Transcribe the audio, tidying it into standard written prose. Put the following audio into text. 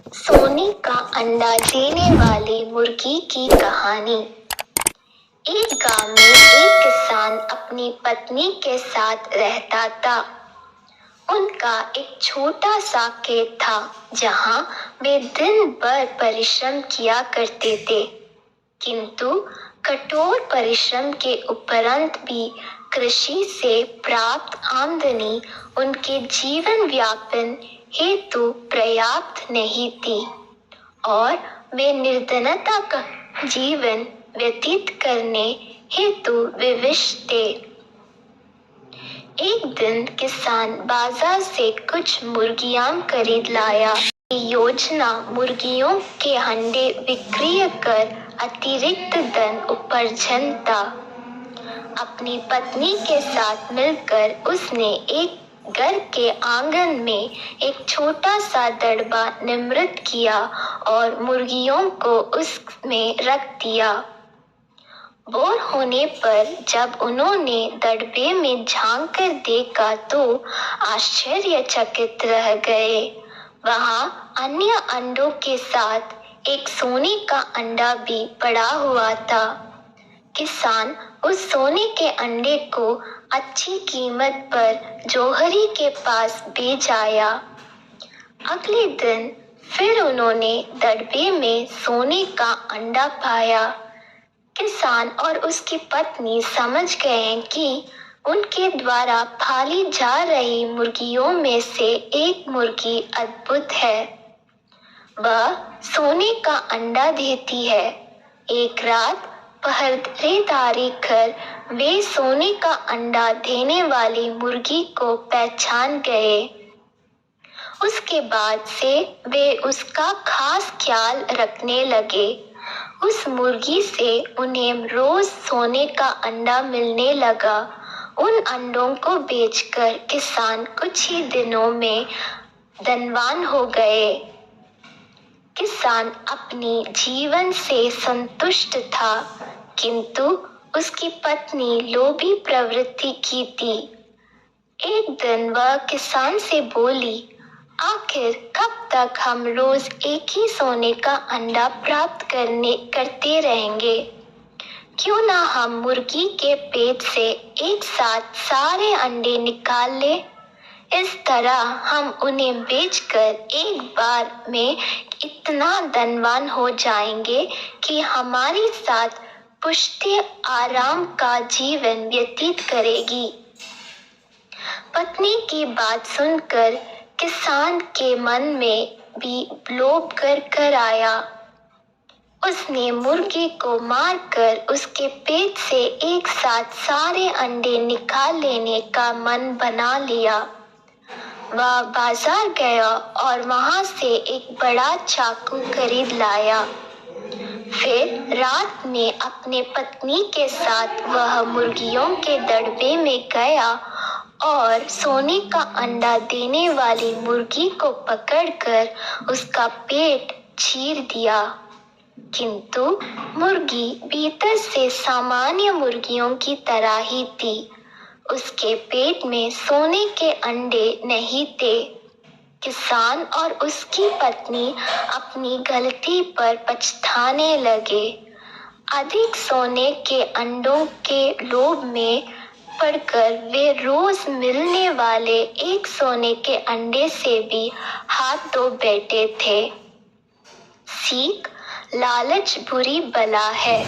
सोने का अंडा देने वाली मुर्गी की कहानी। एक गांव में एक किसान अपनी पत्नी के साथ रहता था। उनका एक छोटा सा खेत था जहां वे दिन भर परिश्रम किया करते थे, किंतु कठोर परिश्रम के उपरांत भी कृषि से प्राप्त आमदनी उनके जीवन यापन हेतु पर्याप्त नहीं थी और वे निर्धनता का जीवन व्यतीत करने हेतु विवश थे। एक दिन किसान बाजार से कुछ मुर्गियां खरीद लाया। ये योजना मुर्गियों के अंडे विक्रय कर अतिरिक्त धन उपार्जन था। अपनी पत्नी के साथ मिलकर उसने एक घर के आंगन में एक छोटा सा दड़बा निर्मित किया और मुर्गियों को उसमें रख दिया। बोर होने पर जब उन्होंने दड़बे में झांक कर देखा तो आश्चर्यचकित रह गए। वहां अन्य अंडों के साथ एक सोने का अंडा भी पड़ा हुआ था। किसान उस सोने के अंडे को अच्छी कीमत पर जौहरी के पास बेच आया। अगले दिन फिर उन्होंने दड़बे में सोने का अंडा पाया। किसान और उसकी पत्नी समझ गए कि उनके द्वारा पाली जा रही मुर्गियों में से एक मुर्गी अद्भुत है। वह सोने का अंडा देती है। एक रात पहरेदारी कर वे सोने का अंडा देने वाली मुर्गी को पहचान गए। उसके बाद से वे उसका खास ख्याल रखने लगे। उस मुर्गी से उन्हें रोज सोने का अंडा मिलने लगा। उन अंडों को बेचकर किसान कुछ ही दिनों में धनवान हो गए। किसान अपनी जीवन से संतुष्ट था, किंतु उसकी पत्नी लोभी प्रवृत्ति की थी। एक दिन वह किसान से बोली, आखिर कब तक हम रोज एक ही सोने का अंडा प्राप्त करते रहेंगे? क्यों ना हम मुर्गी के पेट से एक साथ सारे अंडे निकाल ले। इस तरह हम उन्हें बेचकर एक बार में इतना धनवान हो जाएंगे कि हमारे साथ पुष्टि आराम का जीवन व्यतीत करेगी। पत्नी की बात सुनकर किसान के मन में भी लोभ कर आया। उसने मुर्गी को मारकर उसके पेट से एक साथ सारे अंडे निकाल लेने का मन बना लिया। वह बाजार गया और वहां से एक बड़ा चाकू खरीद लाया। फिर रात में अपने पत्नी के साथ वह मुर्गियों के दड़बे में गया और सोने का अंडा देने वाली मुर्गी को पकड़कर उसका पेट चीर दिया। किंतु मुर्गी भीतर से सामान्य मुर्गियों की तरह ही थी। उसके पेट में सोने के अंडे नहीं थे। किसान और उसकी पत्नी अपनी गलती पर पछताने लगे। अधिक सोने के अंडों के लोभ में पड़कर वे रोज मिलने वाले एक सोने के अंडे से भी हाथ धो बैठे थे। सीख, लालच बुरी बला है।